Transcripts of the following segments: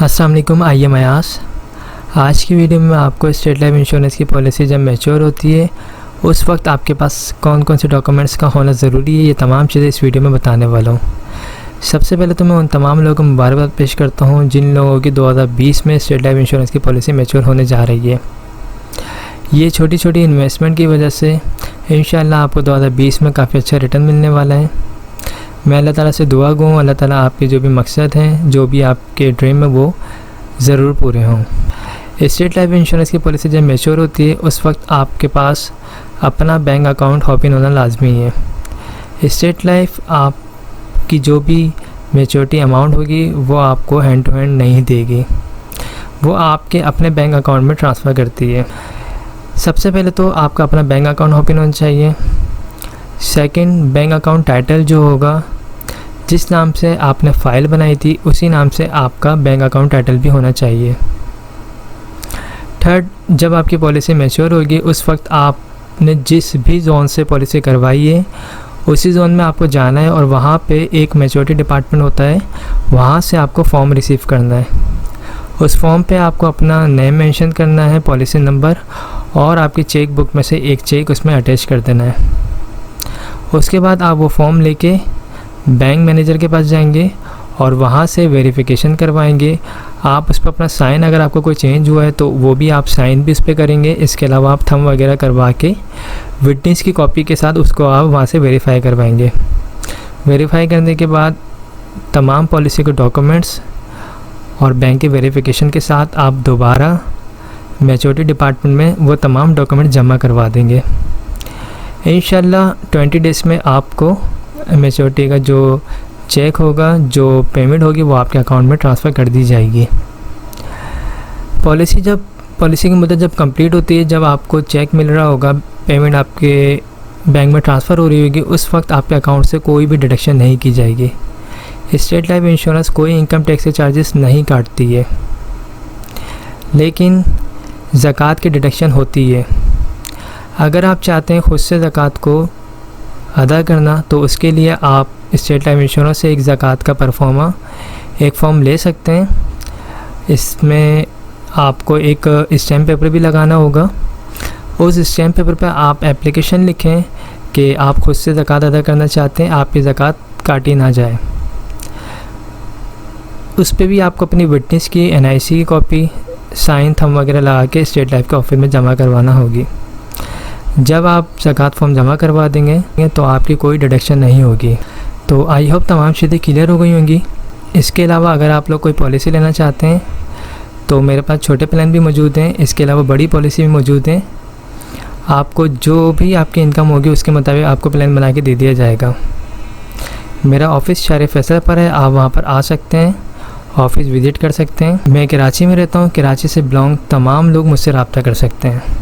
अस्सलाम वालेकुम। आइए मयास, आज की वीडियो में मैं आपको स्टेट लाइफ इंश्योरेंस की पॉलिसी जब मैच्योर होती है उस वक्त आपके पास कौन कौन से डॉक्यूमेंट्स का होना ज़रूरी है, ये तमाम चीज़ें इस वीडियो में बताने वाला हूँ। सबसे पहले तो मैं उन तमाम लोगों को मुबारकबाद पेश करता हूँ जिन लोगों की 2020 में स्टेट लाइफ इंश्योरेंस की पॉलिसी मैच्योर होने जा रही है। ये छोटी छोटी इन्वेस्टमेंट की वजह से इंशाअल्लाह आपको 2020 में काफ़ी अच्छा रिटर्न मिलने वाला है। मैं अल्लाह ताला से दुआ गूँ, अल्लाह ताला आपके जो भी मकसद हैं, जो भी आपके ड्रीम है वो ज़रूर पूरे हों। स्टेट लाइफ इंश्योरेंस की पॉलिसी जब मैच्योर होती है उस वक्त आपके पास अपना बैंक अकाउंट ओपन होना लाजमी है। स्टेट लाइफ आपकी जो भी मैच्योरिटी अमाउंट होगी वो आपको हैंड टू हैंड नहीं देगी, वो आपके अपने बैंक अकाउंट में ट्रांसफ़र करती है। सबसे पहले तो आपका अपना बैंक अकाउंट ओपन होना चाहिए। सेकंड, बैंक अकाउंट टाइटल जो होगा, जिस नाम से आपने फ़ाइल बनाई थी उसी नाम से आपका बैंक अकाउंट टाइटल भी होना चाहिए। थर्ड, जब आपकी पॉलिसी मैच्योर होगी उस वक्त आपने जिस भी जोन से पॉलिसी करवाई है उसी जोन में आपको जाना है और वहाँ पे एक मैच्योरिटी डिपार्टमेंट होता है, वहाँ से आपको फॉर्म रिसीव करना है। उस फॉर्म पे आपको अपना नेम मेंशन करना है, पॉलिसी नंबर और आपकी चेक बुक में से एक चेक उसमें अटैच कर देना है। उसके बाद आप वो फॉर्म लेके बैंक मैनेजर के पास जाएंगे और वहाँ से वेरिफिकेशन करवाएंगे। आप उस पर अपना साइन, अगर आपको कोई चेंज हुआ है तो वो भी आप साइन भी उस पर करेंगे। इसके अलावा आप थंब वगैरह करवा के विटनेस की कॉपी के साथ उसको आप वहाँ से वेरीफाई करवाएंगे। वेरीफाई करने के बाद तमाम पॉलिसी के डॉक्यूमेंट्स और बैंक के वेरिफिकेशन के साथ आप दोबारा मैच्योरिटी डिपार्टमेंट में वो तमाम डॉक्यूमेंट जमा करवा देंगे। इंशाल्लाह 20 डेज़ में आपको मैच्योरिटी का जो चेक होगा, जो पेमेंट होगी वो आपके अकाउंट में ट्रांसफ़र कर दी जाएगी। पॉलिसी की मुद्दत जब कंप्लीट होती है, जब आपको चेक मिल रहा होगा, पेमेंट आपके बैंक में ट्रांसफ़र हो रही होगी, उस वक्त आपके अकाउंट से कोई भी डिडक्शन नहीं की जाएगी। स्टेट लाइफ इंश्योरेंस कोई इनकम टैक्स के चार्जेस नहीं काटती है, लेकिन ज़कात की डिडक्शन होती है। अगर आप चाहते हैं ख़ुद से ज़कात को अदा करना तो उसके लिए आप स्टेट लाइफ इंश्योरेंस से एक ज़कात का परफॉर्मा एक फ़ॉर्म ले सकते हैं। इसमें आपको एक स्टैम्प पेपर भी लगाना होगा। उस स्टैम्प पेपर पर आप एप्लीकेशन लिखें कि आप ख़ुद से ज़कात अदा करना चाहते हैं, आपकी ज़कात काटी ना जाए। उस पर भी आपको अपनी विटनेस की, NIC की कॉपी, साइन, थंब वगैरह लगा के स्टेट लाइफ के ऑफिस में जमा करवाना होगी। जब आप ज़कात फॉर्म जमा करवा देंगे तो आपकी कोई डिडक्शन नहीं होगी। तो आई होप तमाम चीज़ें क्लियर हो गई होंगी। इसके अलावा अगर आप लोग कोई पॉलिसी लेना चाहते हैं तो मेरे पास छोटे प्लान भी मौजूद हैं, इसके अलावा बड़ी पॉलिसी भी मौजूद हैं। आपको जो भी आपकी इनकम होगी उसके मुताबिक आपको प्लान बना के दे दिया जाएगा। मेरा ऑफ़िस शार फैसल पर है, आप वहाँ पर आ सकते हैं, ऑफ़िस विज़िट कर सकते हैं। मैं कराची में रहता हूँ, कराची से बिलोंग तमाम लोग मुझसे रब्ता कर सकते हैं।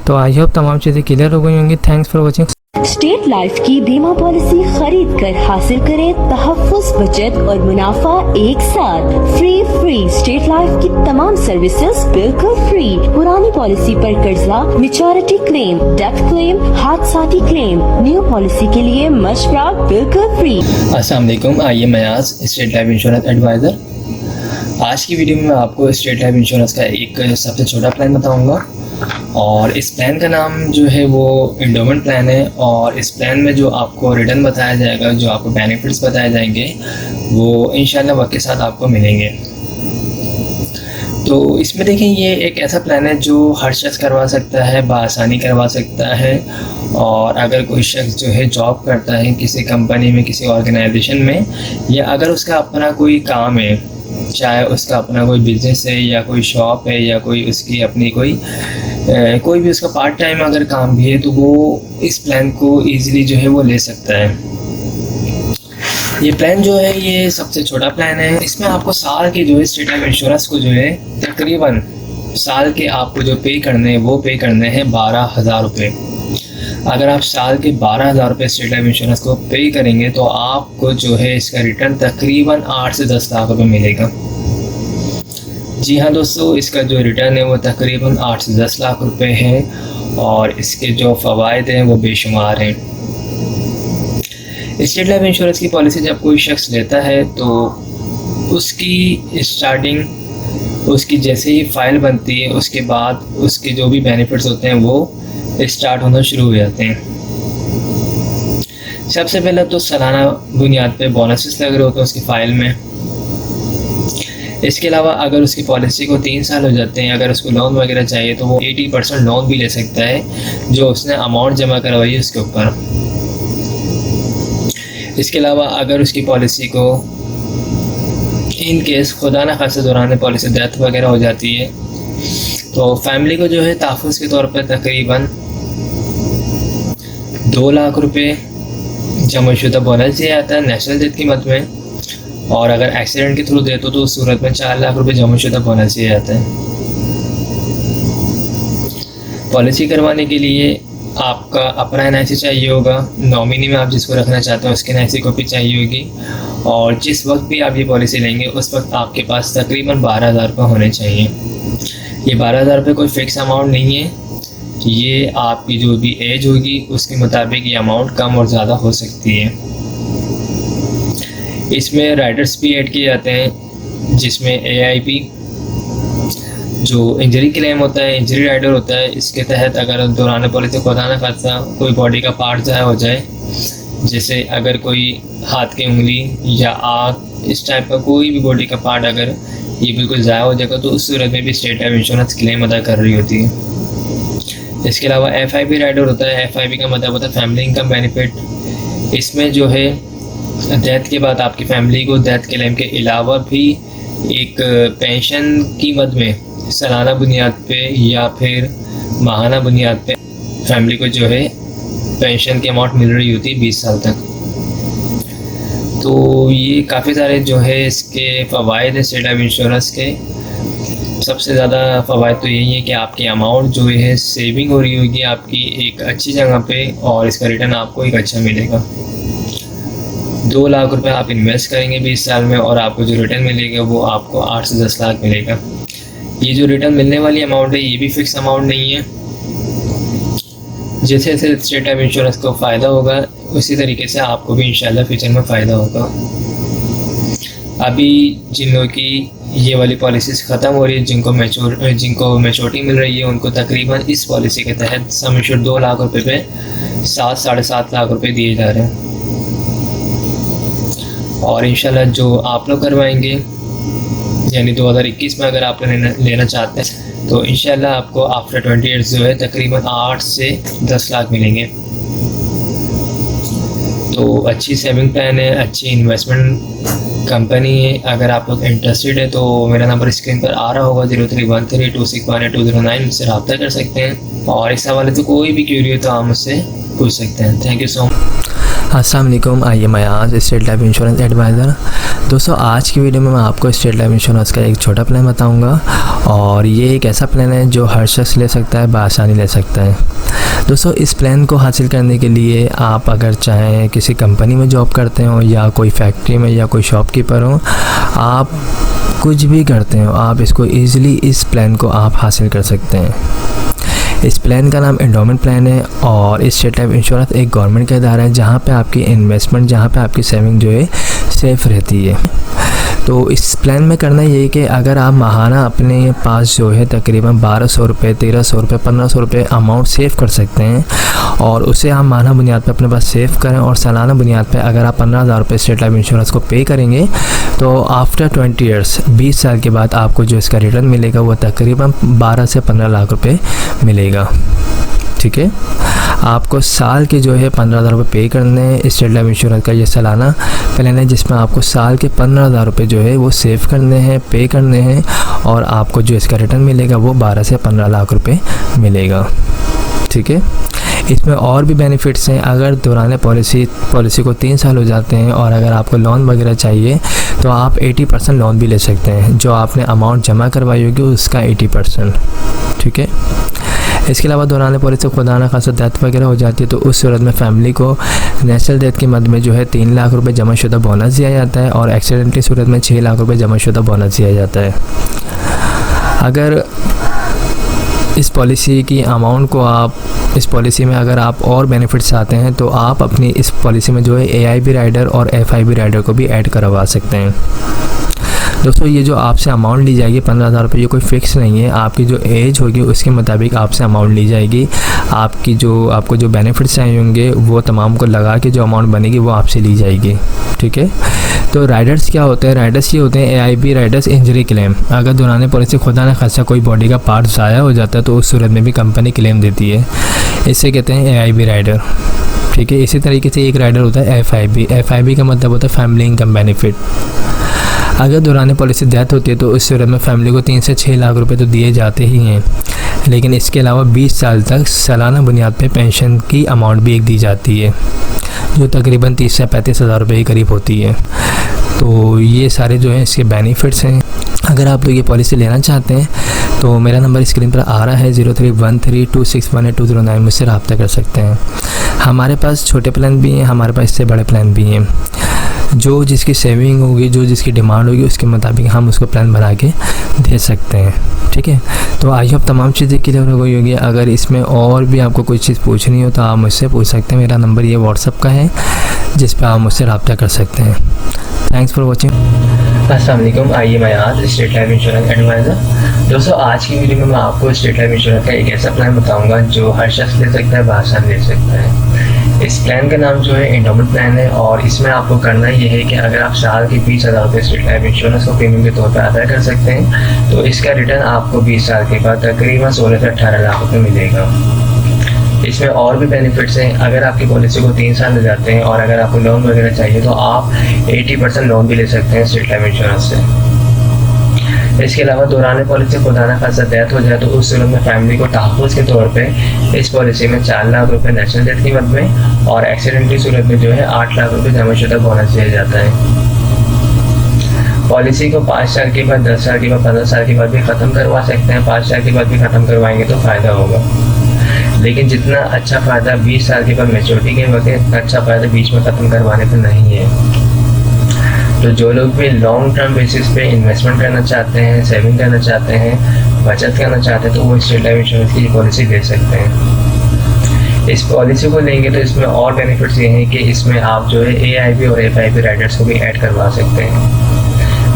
तो आई होप तमाम चीज़ें क्लियर हो गई होंगी। Thanks for watching. State life की बीमा पॉलिसी खरीद कर हासिल करें तहफ़्फ़ुज़, बचत और मुनाफा एक साथ। फ्री स्टेट लाइफ की तमाम सर्विसेज बिल्कुल फ्री। पुरानी पॉलिसी पर कर्जा, मैच्योरिटी क्लेम, डेथ क्लेम, हादसाती क्लेम, न्यू पॉलिसी के लिए मशवरा बिल्कुल फ्री। अस्सलाम वालेकुम। आइए मयास, स्टेट लाइफ इंश्योरेंस एडवाइज़र। आज की वीडियो में मैं आपको स्टेट लाइफ इंश्योरेंस का एक सबसे छोटा प्लान बताऊंगा और इस प्लान का नाम जो है वो इंडोमेंट प्लान है। और इस प्लान में जो आपको रिटर्न बताया जाएगा, जो आपको बेनिफिट्स बताए जाएंगे वो इंशाल्लाह वक्त के साथ आपको मिलेंगे। तो इसमें देखें, ये एक ऐसा प्लान है जो हर शख्स करवा सकता है, बआसानी करवा सकता है। और अगर कोई शख्स जो है जॉब करता है किसी कंपनी में, किसी ऑर्गेनाइजेशन में, या अगर उसका अपना कोई काम है, चाहे उसका अपना कोई बिज़नेस है या कोई शॉप है या कोई उसकी अपनी कोई भी उसका पार्ट टाइम अगर काम भी है, तो वो इस प्लान को ईज़िली जो है वो ले सकता है। ये प्लान जो है ये सबसे छोटा प्लान है। इसमें आपको साल के जो है स्टेट लाइफ इंश्योरेंस को जो है तकरीबन साल के आपको जो पे करने हैं वो पे करने हैं 12,000 रुपये। अगर आप साल के 12,000 रुपये स्टेट लाइफ इंश्योरेंस को पे करेंगे तो आपको जो है इसका रिटर्न तकरीबन 8 से 10 लाख रुपये मिलेगा। जी हाँ दोस्तों, इसका जो रिटर्न है वो तकरीबन 8 से 10 लाख रुपये है और इसके जो फ़वाइद हैं वो बेशुमार हैं। स्टेट लाइफ इंश्योरेंस की पॉलिसी जब कोई शख्स लेता है तो उसकी स्टार्टिंग उसकी जैसे ही फ़ाइल बनती है उसके बाद उसके जो भी बेनिफिट्स होते हैं वो स्टार्ट होना शुरू हो जाते हैं। सबसे पहले तो सालाना बुनियाद पे बोनसेस लग रहे होते हैं उसकी फ़ाइल में। इसके अलावा अगर उसकी पॉलिसी को 3 साल हो जाते हैं, अगर उसको लोन वगैरह चाहिए तो वो 80% लोन भी ले सकता है जो उसने अमाउंट जमा करवाई है उसके ऊपर। इसके अलावा अगर उसकी पॉलिसी को इन केस खुदा न खास्ता दौरान पॉलिसी डेथ वगैरह हो जाती है तो फैमिली को जो है तहफ़्फ़ुज़ के तौर पर तकरीबन 2 लाख रुपए जमाशुदा बोनस दिया जाता है नेशनल डेथ की मद में, और अगर एक्सीडेंट के थ्रू दे तो उस सूरत में 4 लाख रुपए जमाशुदा बोनस दिया जाता है। पॉलिसी करवाने के लिए आपका अपना NIC चाहिए होगा, नॉमिनी में आप जिसको रखना चाहते हैं उसकी NIC कॉपी चाहिए होगी, और जिस वक्त भी आप ये पॉलिसी लेंगे उस वक्त आपके पास तकरीबन 12,000 रुपये होने चाहिए। ये 12,000 रुपये कोई फ़िक्स अमाउंट नहीं है, ये आपकी जो भी एज होगी उसके मुताबिक ये अमाउंट कम और ज़्यादा हो सकती है। इसमें राइडर्स भी ऐड किए जाते हैं जिसमें AIP जो इंजरी क्लेम होता है, इंजरी राइडर होता है, इसके तहत अगर दौरान पॉलिसी खुदा न खास्ता कोई बॉडी का पार्ट ज़ाया हो जाए, जैसे अगर कोई हाथ की उंगली या आँख इस टाइप का कोई भी बॉडी का पार्ट अगर ये बिल्कुल ज़ाया हो जाएगा तो उस सूरत में भी स्टेट लाइफ इंश्योरेंस क्लेम अदा कर रही होती है। इसके अलावा FIB राइडर होता है, FIB का मतलब होता है फैमिली इनकम बेनिफिट। इसमें जो है डेथ के बाद आपकी फैमिली को डेथ क्लेम के अलावा भी एक पेंशन की मद में सालाना बुनियाद पे या फिर माहाना बुनियाद पे फैमिली को जो है पेंशन की अमाउंट मिल रही होती है 20 साल तक। तो ये काफ़ी सारे जो है इसके फ़वाइद हैं स्टेट लाइफ इंश्योरेंस के। सबसे ज़्यादा फ़वाइद तो यही है कि आपकी अमाउंट जो है सेविंग हो रही होगी आपकी एक अच्छी जगह पे, और इसका रिटर्न आपको एक अच्छा मिलेगा। 2 लाख रुपए आप इन्वेस्ट करेंगे 20 साल में और आपको जो रिटर्न मिलेगा वो आपको 8 से 10 लाख मिलेगा। ये जो रिटर्न मिलने वाली अमाउंट है ये भी फिक्स अमाउंट नहीं है। जैसे जैसे स्टेट लाइफ इंश्योरेंस को फ़ायदा होगा उसी तरीके से आपको भी इंशाल्लाह फ्यूचर में फ़ायदा होगा। अभी जिन लोगों की ये वाली पॉलिसीज़ ख़त्म हो रही है, जिनको मैच्योरिटी मिल रही है, उनको तकरीबन इस पॉलिसी के तहत सम एश्योर्ड 2 लाख रुपए पे 7-7.5 लाख रुपए दिए जा रहे हैं। और इंशाल्लाह जो आप लोग करवाएंगे यानी 2021 में अगर आप लेना चाहते हैं तो इंशाल्लाह आपको आफ्टर 20 ईयर्स जो है तकरीबन 8 से 10 लाख मिलेंगे। तो अच्छी सेविंग प्लान है, अच्छी इन्वेस्टमेंट कंपनी है। अगर आप लोग इंटरेस्टेड है तो मेरा नंबर स्क्रीन पर आ रहा होगा 0313261209, मुझसे रब्ता कर सकते हैं। और इस हवाले से कोई भी क्यूरी हो तो आप मुझसे पूछ सकते हैं। Thank you so much. अस्सलाम वालेकुम, आइए मैं आज स्टेट लाइफ इंश्योरेंस एडवाइज़र। दोस्तों आज की वीडियो में मैं आपको स्टेट लाइफ इंश्योरेंस का एक छोटा प्लान बताऊंगा, और ये एक ऐसा प्लान है जो हर शख्स ले सकता है, बआसानी ले सकता है। दोस्तों इस प्लान को हासिल करने के लिए आप अगर चाहें किसी कंपनी में जॉब करते हो या कोई फैक्ट्री में या कोई शॉपकीपर हो, आप कुछ भी करते हो, आप इसको ईज़िली इस प्लान को आप हासिल कर सकते हैं। इस प्लान का नाम एंडोमेंट प्लान है, और इस स्टेट लाइफ इंश्योरेंस एक गवर्नमेंट का इदारा है जहाँ पे आपकी इन्वेस्टमेंट, जहाँ पे आपकी सेविंग जो है सेफ़ रहती है। तो इस प्लान में करना ये है कि अगर आप माहाना अपने पास जो है तकरीबन 1200 रुपये, 1300 रुपये, 1500 रुपये अमाउंट सेव कर सकते हैं, और उसे आप माहाना बुनियाद पे अपने पास सेव करें, और सालाना बुनियाद पे अगर आप 15,000 रुपये स्टेट लाइफ इंश्योरेंस को पे करेंगे तो आफ्टर 20 ईयर्स 20 साल के बाद आपको जो इसका रिटर्न मिलेगा वो तकरीबन 12 से 15 लाख रुपये मिलेगा। ठीक है, आपको साल के जो है 15,000 रुपये पे करने हैं। स्टेट लाइफ इंश्योरेंस का ये सालाना प्लान है जिसमें आपको साल के 15,000 रुपये जो है वो सेव करने हैं, पे करने हैं, और आपको जो इसका रिटर्न मिलेगा वो 12 से 15 लाख रुपये मिलेगा। ठीक है, इसमें और भी बेनिफिट्स हैं। अगर दौरान पॉलिसी को 3 साल हो जाते हैं और अगर आपको लोन वगैरह चाहिए तो आप 80% लोन भी ले सकते हैं, जो आपने अमाउंट जमा करवाई होगी उसका 80%। ठीक है, इसके अलावा दौरान पॉलिसी खुदा न खास्ता डेथ वगैरह हो जाती है तो उस सूरत में फ़ैमिली को नेशनल डेथ की मद में जो है 3 लाख रुपए जमाशुदा बोनस दिया जाता है, और एक्सीडेंटली सूरत में 6 लाख रुपए जमाशुदा बोनस दिया जाता है। अगर इस पॉलिसी की अमाउंट को आप इस पॉलिसी में अगर आप और बेनिफिट्स चाहते हैं तो आप अपनी इस पॉलिसी में जो है AIB राइडर और FIB राइडर को भी ऐड करवा सकते हैं। दोस्तों ये जो आपसे अमाउंट ली जाएगी 15,000 रुपये, ये कोई फ़िक्स नहीं है। आपकी जो एज होगी उसके मुताबिक आपसे अमाउंट ली जाएगी। आपको जो बेनिफिट्स चाहिए होंगे वो तमाम को लगा के जो अमाउंट बनेगी वो आपसे ली जाएगी, ठीक है। तो राइडर्स क्या होते हैं? राइडर्स ये होते हैं AIB राइडर्स इंजरी क्लेम। अगर दौरान पॉलिसी खुदा न खासा कोई बॉडी का पार्ट ज़ाया हो जाता है तो उस सूरत में भी कंपनी क्लेम देती है, इसे कहते हैं AIB राइडर, ठीक है। इसी तरीके से एक राइडर होता है FIB का मतलब होता है फैमिली इनकम बेनिफिट। अगर दौरान पॉलिसी डेथ होती है तो उस सूरत में फैमिली को 3 से 6 लाख रुपए तो दिए जाते ही हैं, लेकिन इसके अलावा 20 साल तक सालाना बुनियाद पे पेंशन की अमाउंट भी एक दी जाती है, जो तकरीबन 30 से 35 हज़ार रुपये के करीब होती है। तो ये सारे जो हैं इसके बेनिफिट्स हैं। अगर आप लोग ये पॉलिसी लेना चाहते हैं तो मेरा नंबर स्क्रीन पर आ रहा है 031326182009, मुझसे रब्ता कर सकते हैं। हमारे पास छोटे प्लान भी हैं, हमारे पास इससे बड़े प्लान भी हैं। जो जिसकी सेविंग होगी, जो जिसकी डिमांड होगी उसके मुताबिक हम उसको प्लान बना के दे सकते हैं, ठीक है। तो आई होप तमाम चीज़ें क्लियर हो गई होगी। अगर इसमें और भी आपको कोई चीज़ पूछनी हो तो आप मुझसे पूछ सकते हैं। मेरा नंबर ये व्हाट्सअप का है जिस पर आप मुझसे रब्ता कर सकते हैं। Thanks for watching. अस्सलाम वालेकुम, आइए मैं आज स्टेट लाइफ इंश्योरेंस एडवाइज़र। दोस्तों आज की वीडियो में मैं आपको स्टेट लाइफ इंश्योरेंस का एक ऐसा प्लान बताऊंगा जो हर शख्स ले सकता है, बासानी ले सकता है। इस प्लान का नाम जो है एंडोमेंट प्लान है और इसमें आपको करना ये है कि अगर आप साल के 20,000 रुपये स्टेट लाइफ इंश्योरेंस को प्रीमियम के तौर पर अदा कर सकते हैं तो इसका रिटर्न आपको 20 साल के बाद तकरीबन 16 से 18 लाख रुपये मिलेगा। इसमें और भी बेनिफिट्स हैं। अगर आपकी पॉलिसी को 3 साल मिल जाते हैं और अगर आपको लोन वगैरह चाहिए तो आप 80% लोन भी ले सकते हैं स्टेट लाइफ इंश्योरेंस से। इसके अलावा दौरान पॉलिसी खुदा न खासा डेथ हो जाए तो उस सूरत में फैमिली को तहफ़्फ़ुज़ के तौर पे इस पॉलिसी में 4 लाख रुपए नेशनल डेथ की मद में और एक्सीडेंट की सूरत में जो है 8 लाख रुपए जमाशुदा बोनस दिया जाता है। पॉलिसी को 5 साल के बाद, 10 साल के बाद, 15 साल के बाद भी ख़त्म करवा सकते हैं। 5 साल के बाद भी ख़त्म करवाएंगे तो फ़ायदा होगा, लेकिन जितना अच्छा फ़ायदा 20 साल के बाद मैच्योरिटी के वक्त, इतना अच्छा फ़ायदा बीच में ख़त्म करवाने पर नहीं है। तो जो लोग भी लॉन्ग टर्म बेसिस पे इन्वेस्टमेंट करना चाहते हैं, सेविंग करना चाहते हैं, बचत करना चाहते हैं तो वो स्टेट लाइफ इंश्योरेंस की पॉलिसी ले सकते हैं। इस पॉलिसी को लेंगे तो इसमें और बेनिफिट्स ये हैं कि इसमें आप जो है AIB और FIB राइडर्स को भी ऐड करवा सकते हैं।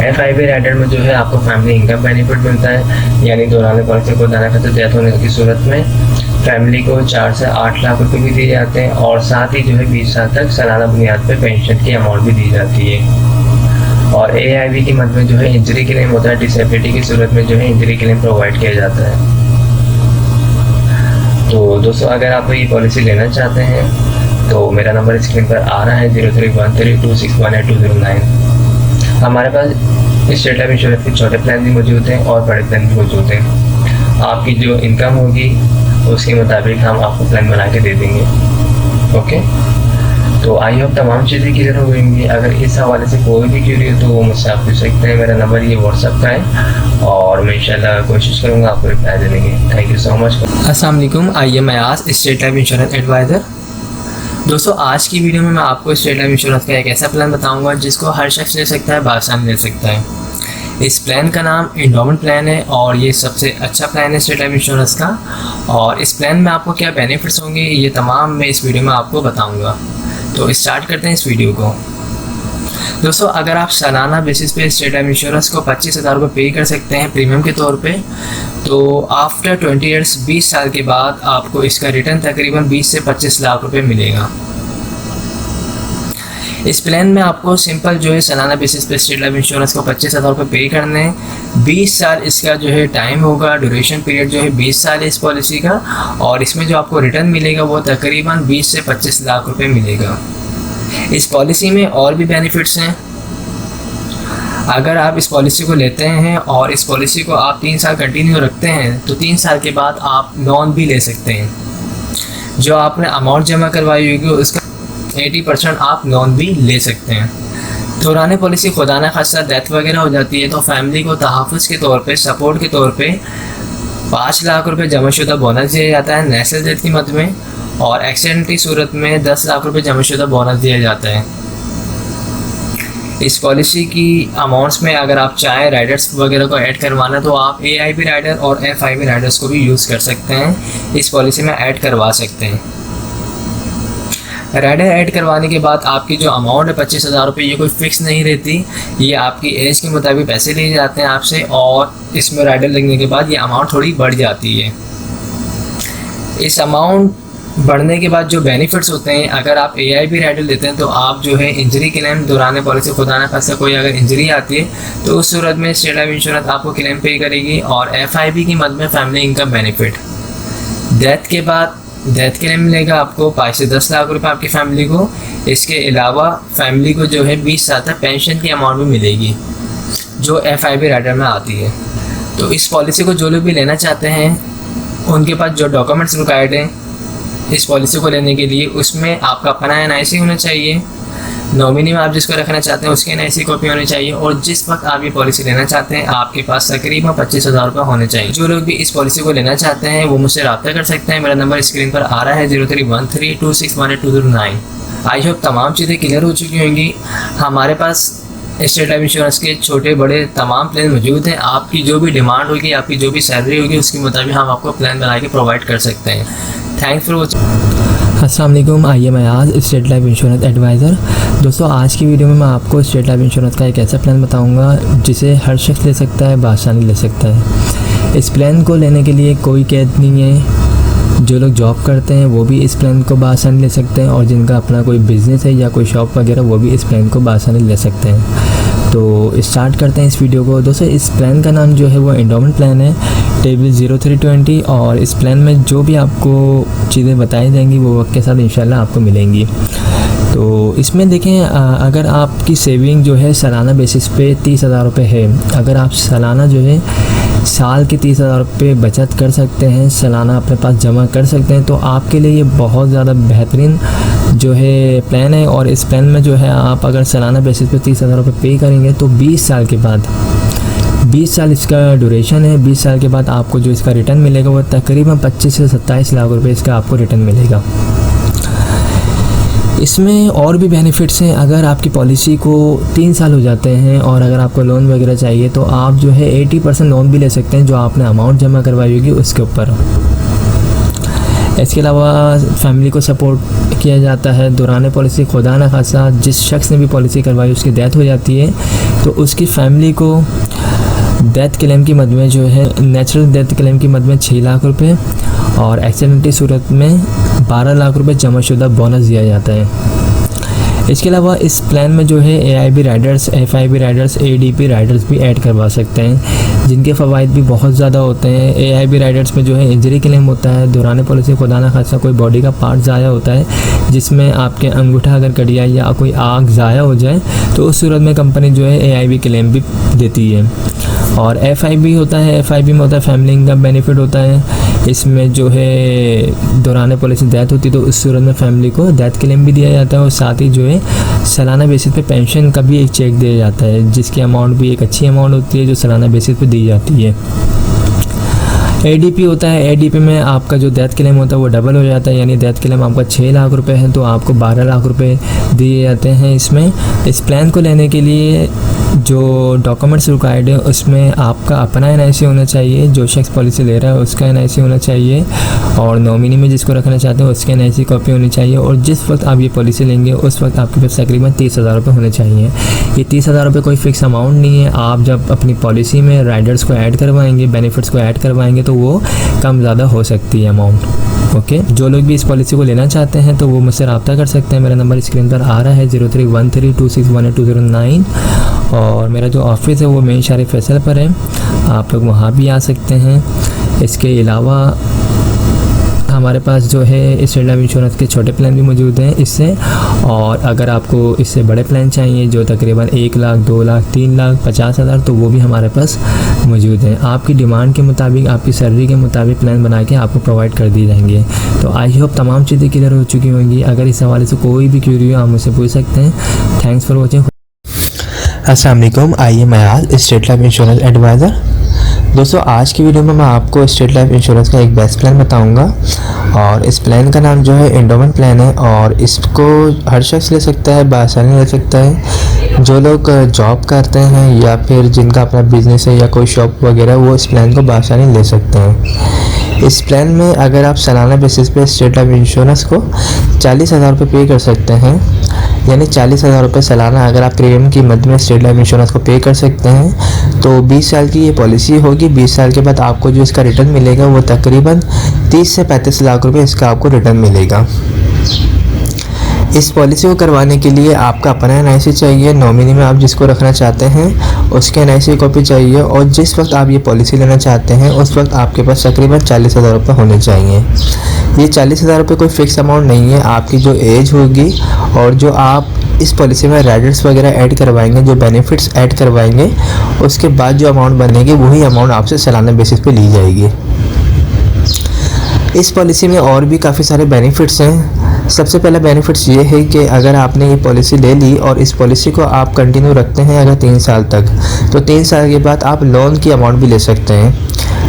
FIB राइडर में जो है आपको फैमिली इनकम बेनिफिट मिलता है, यानी दौरान पॉलिसी को दाना खाते डेथ होने की सूरत में फैमिली को 4 से 8 लाख रुपए भी दिए जाते हैं और साथ ही जो है 20 साल तक सालाना बुनियाद पर पेंशन की अमाउंट भी दी जाती है। और AIB की मद में जो है इंजरी क्लेम होता है, डिसेबिलिटी की सूरत में जो है इंजरी क्लेम प्रोवाइड किया जाता है। तो दोस्तों अगर आप ये पॉलिसी लेना चाहते हैं तो मेरा नंबर स्क्रीन पर आ रहा है 031326182009। हमारे पास स्टेट लाइफ इंश्योरेंस के छोटे प्लान भी मौजूद हैं और बड़े प्लान भी मौजूद हैं। आपकी जो इनकम होगी उसके मुताबिक हम आपको प्लान बना के दे देंगे, ओके। तो आई होप तमाम चीज़ें क्लियर हो गई। अगर इस हवाले से कोई भी क्यूरी हो तो वो मुझसे आप पूछ सकते हैं। मेरा नंबर ये व्हाट्सअप का है और मैं इंशाल्लाह कोशिश करूँगा आपको रिप्लाई देने की। Thank you so much. अस्सलाम वालेकुम, आइए मैं आज स्टेट लाइफ इंश्योरेंस एडवाइज़र। दोस्तों आज की वीडियो में मैं आपको स्टेट लाइफ इंश्योरेंस का एक ऐसा प्लान बताऊंगा जिसको हर शख्स ले सकता है, बासानी ले सकता है। इस प्लान का नाम एंडोमेंट प्लान है और ये सबसे अच्छा प्लान है स्टेट लाइफ इंश्योरेंस का। और इस प्लान में आपको क्या बेनिफिट्स होंगे ये तमाम मैं इस वीडियो में आपको बताऊँगा। तो स्टार्ट करते हैं इस वीडियो को। दोस्तों अगर आप सालाना बेसिस पे स्टेट लाइफ इंश्योरेंस को 25,000 रुपये पे कर सकते हैं प्रीमियम के तौर पे, तो आफ्टर 20 ईयर्स 20 साल के बाद आपको इसका रिटर्न तकरीबन 20 से 25 लाख रुपए मिलेगा। इस प्लान में आपको सिंपल जो है सालाना बेसिस पे स्टेट लाइफ इंश्योरेंस को 25,000 रुपये पे करने हैं। 20 साल इसका जो है टाइम होगा, ड्यूरेशन पीरियड जो है 20 साल है इस पॉलिसी का और इसमें जो आपको रिटर्न मिलेगा वो तकरीबन 20 से 25 लाख रुपए मिलेगा। इस पॉलिसी में और भी बेनिफिट्स हैं। अगर आप इस पॉलिसी को लेते हैं और इस पॉलिसी को आप 3 साल कंटिन्यू रखते हैं तो 3 साल के बाद आप लोन भी ले सकते हैं। जो आपने अमाउंट जमा करवाई होगी उसका 80% आप लोन भी ले सकते हैं। दौरान पॉलिसी खुदा न खास्ता डेथ वगैरह हो जाती है तो फैमिली को तहफ़्फ़ुज़ के तौर पे, सपोर्ट के तौर पे 5 लाख रुपए जमाशुदा बोनस दिया जाता है नेशनल डेथ की मद में और एक्सीडेंट की सूरत में 10 लाख रुपए जमाशुदा बोनस दिया जाता है। इस पॉलिसी की अमाउंट्स में अगर आप चाहें राइडर्स वगैरह को ऐड करवाना तो आप AIB राइडर और FIB राइडर्स को भी यूज़ कर सकते हैं, इस पॉलिसी में ऐड करवा सकते हैं। राइडर ऐड करवाने के बाद आपकी जो अमाउंट है 25,000 रुपये, ये कोई फिक्स नहीं रहती, ये आपकी एज के मुताबिक पैसे लिए जाते हैं आपसे, और इसमें राइडर लगने के बाद ये अमाउंट थोड़ी बढ़ जाती है। इस अमाउंट बढ़ने के बाद जो बेनिफिट्स होते हैं, अगर आप AIB राइडर लेते हैं तो आप जो है इंजरी क्लेम दौरान पॉलिसी, खुदा न खास्ता कोई अगर इंजरी आती है तो उस सूरत में स्टेट लाइफ इंश्योरेंस आपको क्लेम पे करेगी। और FIB की मद में फैमिली इनकम बेनिफिट, डेथ के बाद डेथ क्लेम मिलेगा आपको 5 से 10 लाख रुपए आपकी फैमिली को। इसके अलावा फैमिली को जो है 20 साल तक पेंशन की अमाउंट भी मिलेगी जो FIB राइडर में आती है। तो इस पॉलिसी को जो लोग भी लेना चाहते हैं उनके पास जो डॉक्यूमेंट्स रिक्वायर्ड हैं इस पॉलिसी को लेने के लिए, उसमें आपका अपना NIC होना चाहिए, नॉमिनी में आप जिसको रखना चाहते हैं उसकी NIC कॉपी होनी चाहिए, और जिस वक्त आप ये पॉलिसी लेना चाहते हैं आपके पास तकरीबन 25,000 रुपये होने चाहिए। जो लोग भी इस पॉलिसी को लेना चाहते हैं वो मुझसे रब्ता कर सकते हैं। मेरा नंबर स्क्रीन पर आ रहा है 0313261209। आई होप तमाम चीज़ें क्लियर हो चुकी होंगी। हमारे पास स्टेट लाइफ इंश्योरेंस के छोटे बड़े तमाम प्लान मौजूद हैं। आपकी जो भी डिमांड होगी, आपकी जो भी सैलरी होगी, उसके मुताबिक हम आपको प्लान बना के प्रोवाइड कर सकते हैं। Thanks for watching. अस्सलाम वालेकुम, आइए मैं आज स्टेट लाइफ इंश्योरेंस एडवाइज़र। दोस्तों, आज की वीडियो में मैं आपको स्टेट लाइफ इंश्योरेंस का एक ऐसा प्लान बताऊंगा जिसे हर शख्स ले सकता है, बआसानी ले सकता है। इस प्लान को लेने के लिए कोई कैद नहीं है। जो लोग जॉब करते हैं वो भी इस प्लान को बआसानी ले सकते हैं, और जिनका अपना कोई बिज़नेस है या कोई शॉप वगैरह वो भी इस प्लान को बआसानी ले सकते हैं। तो स्टार्ट करते हैं इस वीडियो को। दोस्तों, इस प्लान का नाम जो है वो एंडोमेंट प्लान है, टेबल 0320, और इस प्लान में जो भी आपको चीज़ें बताई जाएंगी वो वक्त के साथ इंशाल्लाह आपको मिलेंगी। तो इसमें देखें, अगर आपकी सेविंग जो है सालाना बेसिस पे 30,000 रुपये है, अगर आप सालाना जो है साल के 30,000 रुपये बचत कर सकते हैं, सालाना अपने पास जमा कर सकते हैं, तो आपके लिए ये बहुत ज़्यादा बेहतरीन जो है प्लान है। और इस प्लान में जो है आप अगर सालाना बेसिस पे 30,000 रुपये पे करेंगे तो 20 साल के बाद, 20 साल इसका ड्यूरेशन है, 20 साल के बाद आपको जो इसका रिटर्न मिलेगा वो तकरीबन 25 से 27 लाख रुपये इसका आपको रिटर्न मिलेगा। इसमें और भी बेनिफिट्स हैं। अगर आपकी पॉलिसी को 3 साल हो जाते हैं और अगर आपको लोन वगैरह चाहिए तो आप जो है 80% लोन भी ले सकते हैं जो आपने अमाउंट जमा करवाई होगी उसके ऊपर। इसके अलावा फैमिली को सपोर्ट किया जाता है दौरान पॉलिसी। खुदा न खासा जिस शख्स ने भी पॉलिसी करवाई उसकी डेथ हो जाती है तो उसकी फैमिली को डेथ क्लेम की मद में जो है, नेचुरल डेथ क्लेम की मद में 6 लाख रुपए और एक्सीडेंटली सूरत में 12 लाख रुपए जमाशुदा बोनस दिया जाता है। इसके अलावा इस प्लान में जो है AIB Riders, FIB Riders, ADP Riders भी ऐड करवा सकते हैं जिनके फ़वाइद भी बहुत ज़्यादा होते हैं। AIB राइडर्स में जो है इंजरी क्लेम होता है दौरान पॉलिसी, खुदा न खासा कोई बॉडी का पार्ट ज़ाया होता है जिसमें आपके अंगूठा अगर कट जाए या कोई आग ज़ाया हो जाए तो उस सूरत में कंपनी जो है AIB क्लेम भी देती है। और FIB होता है, FIB में होता है फैमिली इनकम बेनिफिट होता है। इसमें जो है दौरान पॉलिसी डेथ होती है तो उस सूरत में फैमिली को डेथ क्लेम भी दिया जाता है और साथ ही जो है सालाना बेसिस पे पेंशन का भी एक चेक दिया जाता है जिसकी अमाउंट भी एक अच्छी अमाउंट होती है जो सालाना बेसिस पे दी जाती है। ADP होता है, ADP में आपका जो डेथ क्लेम होता है वो डबल हो जाता है, यानी डेथ क्लेम आपका 6 लाख रुपए है तो आपको 12 लाख रुपए दिए जाते हैं। इसमें इस प्लान को लेने के लिए जो डॉक्यूमेंट्स रिक्वायर्ड है उसमें आपका अपना NIC होना चाहिए, जो शख्स पॉलिसी ले रहा है उसका NIC होना चाहिए, और नॉमिनी में जिसको रखना चाहते हैं उसके NIC कॉपी होनी चाहिए, और जिस वक्त आप ये पॉलिसी लेंगे उस वक्त आपके पास तकरीबन 30,000 रुपये होने चाहिए। ये 30,000 रुपये कोई फ़िक्स अमाउंट नहीं है। आप जब अपनी पॉलिसी में राइडर्स को ऐड करवाएंगे, बेनिफिट्स को ऐड करवाएंगे तो वो कम ज़्यादा हो सकती है अमाउंट। ओके, जो लोग भी इस पॉलिसी को लेना चाहते हैं तो वो मुझसे रब्ता कर सकते हैं। मेरा नंबर स्क्रीन पर आ रहा है 0313261209, और मेरा जो ऑफिस है वो मेन शहर फैसल पर है, आप लोग वहाँ भी आ सकते हैं। इसके अलावा हमारे पास जो है स्टेट लाइफ इंश्योरेंस के छोटे प्लान भी मौजूद हैं इससे, और अगर आपको इससे बड़े प्लान चाहिए जो तकरीबन 1 लाख, 2 लाख, 3 लाख, 50,000 तो वो भी हमारे पास मौजूद हैं। आपकी डिमांड के मुताबिक, आपकी सैलरी के मुताबिक प्लान बना के आपको प्रोवाइड कर दिए जाएंगे। तो आई होप तमाम चीज़ें क्लियर हो चुकी होंगी। अगर इस हवाले से कोई भी क्यूरी हो आप मुझसे पूछ सकते हैं। Thanks for watching. अस्सलाम वालेकुम, आइए मैं आज स्टेट लाइफ इंश्योरेंस एडवाइज़र। दोस्तों, आज की वीडियो में मैं आपको स्टेट लाइफ इंश्योरेंस का एक बेस्ट प्लान बताऊंगा, और इस प्लान का नाम जो है एंडोमेंट प्लान है, और इसको हर शख्स ले सकता है, बआसानी ले सकता है। जो लोग जॉब करते हैं या फिर जिनका अपना बिजनेस है या कोई शॉप वगैरह वो इस प्लान को बआसानी ले सकते हैं। इस प्लान में अगर आप सालाना बेसिस पे स्टेट लाइफ इंश्योरेंस को 40,000 रुपये पे कर सकते हैं, यानी 40,000 रुपये सालाना अगर आप प्रीमियम की मद में स्टेट लाइफ इंश्योरेंस को पे कर सकते हैं तो 20 साल की ये पॉलिसी होगी। 20 साल के बाद आपको जो इसका रिटर्न मिलेगा वो तकरीबन 30 से 35 लाख रुपए इसका आपको रिटर्न मिलेगा। इस पॉलिसी को करवाने के लिए आपका अपना NIC चाहिए, नॉमिनी में आप जिसको रखना चाहते हैं उसके NIC कॉपी चाहिए, और जिस वक्त आप ये पॉलिसी लेना चाहते हैं उस वक्त आपके पास तकरीबन 40,000 रुपये होने चाहिए। ये 40,000 रुपये कोई फ़िक्स अमाउंट नहीं है, आपकी जो एज होगी और जो आप इस पॉलिसी में राइडर्स वगैरह ऐड करवाएंगे, जो बेनिफिट्स ऐड करवाएंगे, उसके बाद जो अमाउंट बनेगी वही अमाउंट आपसे सालाना बेसिस पे ली जाएगी। इस पॉलिसी में और भी काफ़ी सारे बेनिफिट्स हैं। सबसे पहला बेनिफिट्स ये है कि अगर आपने ये पॉलिसी ले ली और इस पॉलिसी को आप कंटिन्यू रखते हैं अगर 3 साल तक, तो 3 साल के बाद आप लोन की अमाउंट भी ले सकते हैं।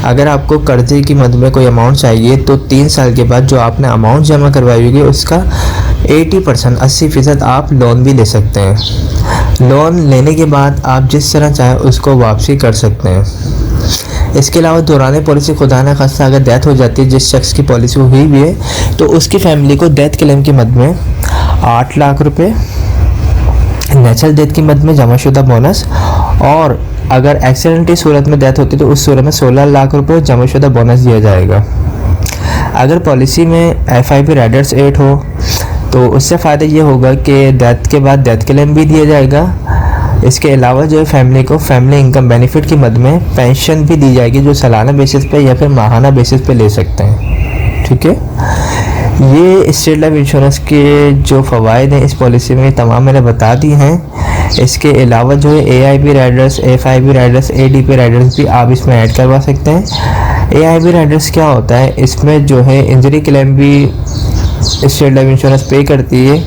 अगर आपको कर्जे की मद में कोई अमाउंट चाहिए तो 3 साल के बाद जो आपने अमाउंट जमा करवाई होगी उसका 80% 80% आप लोन भी ले सकते हैं। लोन लेने के बाद आप जिस तरह चाहें उसको वापसी कर सकते हैं। इसके अलावा दौरान पॉलिसी खुदा न खास्ता अगर डेथ हो जाती है जिस शख्स की पॉलिसी हुई भी है तो उसकी फैमिली को डेथ क्लेम की मद में 8 लाख रुपए, नेचुरल डेथ की मद में जमाशुदा बोनस, और अगर एक्सीडेंटली सूरत में डेथ होती है तो उस सूरत में 16 लाख रुपए जमाशुदा बोनस दिया जाएगा। अगर पॉलिसी में FIP राइडर्स एड हो तो उससे फ़ायदा ये होगा कि डेथ के बाद डेथ क्लेम भी दिया जाएगा। इसके अलावा जो है फैमिली को फैमिली इनकम बेनिफिट की मद में पेंशन भी दी जाएगी जो सालाना बेसिस पे या फिर माहाना बेसिस पे ले सकते हैं। ठीक है, ये स्टेट लाइफ इंश्योरेंस के जो फ़वाइद हैं इस पॉलिसी में तमाम मैंने बता दी हैं। इसके अलावा जो है AIP Riders, FIP Riders, ADP Riders भी आप इसमें ऐड करवा सकते हैं। AIP राइडर्स क्या होता है, इसमें जो है इंजरी क्लेम भी स्टेट लाइफ इंश्योरेंस पे करती है।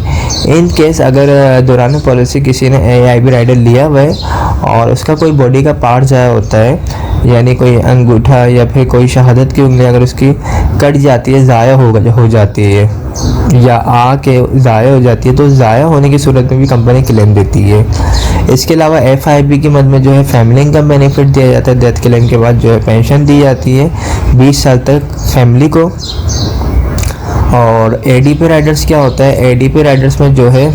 इन केस अगर दौरान पॉलिसी किसी ने AIP राइडर लिया हुआ है और उसका कोई बॉडी का पार्ट ज़ाया होता है, यानी कोई अंगूठा या फिर कोई शहादत की उंगली अगर उसकी कट जाती है, ज़ाया हो जाती है या आके ज़ाया हो जाती है, तो ज़ाया होने की सूरत में भी कंपनी क्लेम देती है। इसके अलावा FIP की मद में जो है फैमिली इनकम बेनिफिट दिया जाता है। डेथ क्लेम के बाद जो है पेंशन दी जाती है 20 साल तक फैमिली को। और ADP राइडर्स क्या होता है, ADP राइडर्स में जो है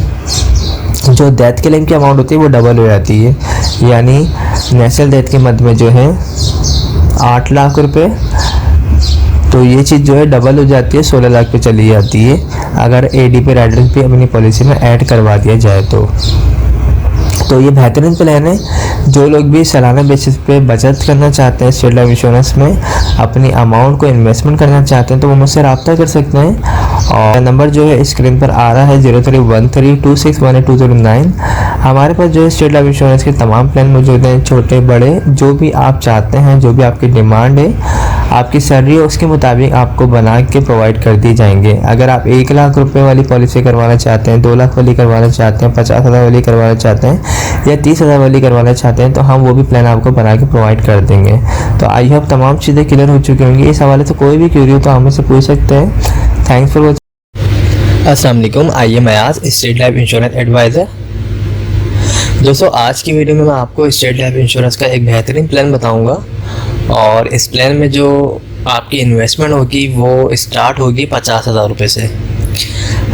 जो डेथ क्लेम की अमाउंट होती है वो डबल हो जाती है, यानी नेशनल डेथ की मद में जो है 8 लाख रुपए, तो ये चीज़ जो है डबल हो जाती है 16 लाख पे चली जाती है अगर ADP राइडर्स भी अपनी पॉलिसी में ऐड करवा दिया जाए तो ये बेहतरीन प्लान है। जो लोग भी सालाना बेसिस पे बचत करना चाहते हैं स्टेट लाइफ इंश्योरेंस में, अपनी अमाउंट को इन्वेस्टमेंट करना चाहते हैं तो वो मुझसे रब्ता कर सकते हैं। और नंबर जो है स्क्रीन पर आ रहा है 031326182009। हमारे पास जो है स्टेट लाइफ इंश्योरेंस के तमाम प्लान मौजूद हैं, छोटे बड़े, जो भी आप चाहते हैं, जो भी आपकी डिमांड है, आपकी सैलरी है उसके मुताबिक आपको बना के प्रोवाइड कर दी जाएंगे। अगर आप 1 लाख रुपए वाली पॉलिसी करवाना चाहते हैं, 2 लाख वाली करवाना चाहते हैं, 50,000 वाली करवाना चाहते हैं या 30,000 वाली करवाना चाहते हैं तो हम वो भी प्लान आपको बना के प्रोवाइड कर देंगे। तो आई होप तमाम चीज़ें क्लियर हो चुकी होंगी। इस हवाले से कोई भी क्यूरी हो तो हमें से पूछ सकते हैं। Thanks for watching. अस्सलाम वालेकुम, I am Ayaz, State Life insurance advisor. दोस्तों, आज की वीडियो में मैं आपको स्टेट लाइफ इंश्योरेंस का एक बेहतरीन प्लान बताऊंगा और इस प्लान में जो आपकी इन्वेस्टमेंट होगी वो स्टार्ट होगी 50,000 रुपये से।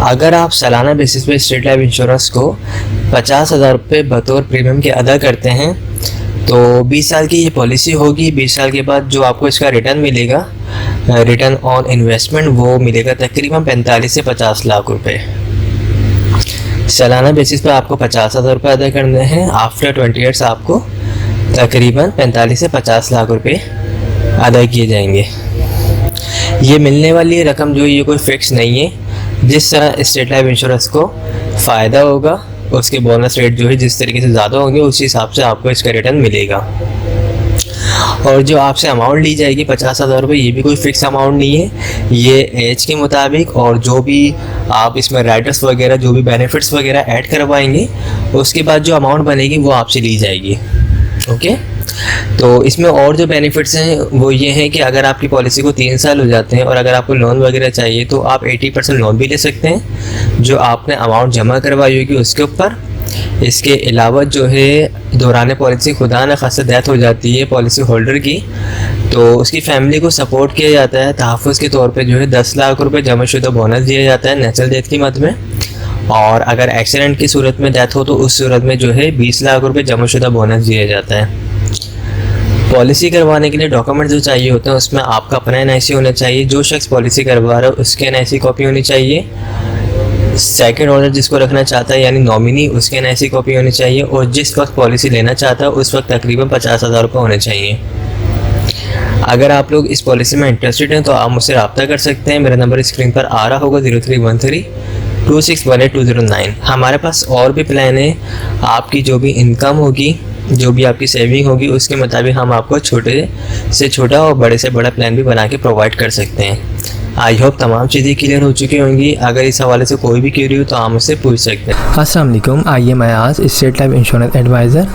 अगर आप सालाना बेसिस पे स्टेट लाइफ इंश्योरेंस को 50,000 रुपये बतौर प्रीमियम के अदा करते हैं तो 20 साल की ये पॉलिसी होगी। 20 साल के बाद जो आपको इसका रिटर्न मिलेगा, रिटर्न ऑन इन्वेस्टमेंट, वो मिलेगा तकरीबन 45 से 50 लाख रुपए। सालाना बेसिस पे आपको 50,000 रुपये अदा करने हैं। आफ्टर 20 ईयर्स आपको तकरीबन 45 से 50 लाख रुपए अदा किए जाएंगे। ये मिलने वाली रकम जो ये कोई फिक्स नहीं है, जिस तरह स्टेट लाइफ इंश्योरेंस को फ़ायदा होगा उसके बोनस रेट जो है जिस तरीके से ज़्यादा होंगे उसी हिसाब से आपको इसका रिटर्न मिलेगा। और जो आपसे अमाउंट ली जाएगी 50,000 रुपये, ये भी कोई फिक्स अमाउंट नहीं है, ये एज के मुताबिक और जो भी आप इसमें राइडर्स वगैरह जो भी बेनिफिट्स वगैरह ऐड करवाएंगे उसके बाद जो अमाउंट बनेगी वो आपसे ली जाएगी। ओके, तो इसमें और जो बेनिफिट्स हैं वो ये हैं कि अगर आपकी पॉलिसी को 3 साल हो जाते हैं और अगर आपको लोन वगैरह चाहिए तो आप 80% लोन भी ले सकते हैं जो आपने अमाउंट जमा करवाई होगी उसके ऊपर। इसके अलावा जो है दौरान पॉलिसी खुदा न खासा डेथ हो जाती है पॉलिसी होल्डर की, तो उसकी फैमिली को सपोर्ट किया जाता है। तहफ़्फ़ुज़ के तौर पे जो है 10 लाख रुपए जमाशुदा बोनस दिया जाता है नेचुरल डेथ की मद में, और अगर एक्सीडेंट की सूरत में डेथ हो तो उस सूरत में जो है 20 लाख रुपए जमाशुदा बोनस दिया जाता है। पॉलिसी करवाने के लिए डॉक्यूमेंट जो चाहिए होते हैं उसमें आपका अपना NIC होना चाहिए, जो शख्स पॉलिसी करवा रहा है उसके NIC कॉपी होनी चाहिए, सेकंड ऑर्डर जिसको रखना चाहता है यानी नॉमिनी उसके NIC कॉपी होनी चाहिए, और जिस वक्त पॉलिसी लेना चाहता है उस वक्त तकरीबन 50,000 रुपये होने चाहिए। अगर आप लोग इस पॉलिसी में इंटरेस्टेड हैं तो आप मुझसे रब्ता कर सकते हैं। मेरा नंबर स्क्रीन पर आ रहा होगा 03132618 हमारे पास और भी प्लान है। आपकी जो भी इनकम होगी, जो भी आपकी सेविंग होगी, उसके मुताबिक हम आपको छोटे से छोटा और बड़े से बड़ा प्लान भी बना के प्रोवाइड कर सकते हैं। आई होप तमाम चीज़ें क्लियर हो चुकी होंगी। अगर इस हवाले से कोई भी क्वेरी हो तो आप मुझसे पूछ सकते हैं। अस्सलाम वालेकुम, आइए मैं आज स्टेट लाइफ इंश्योरेंस एडवाइज़र।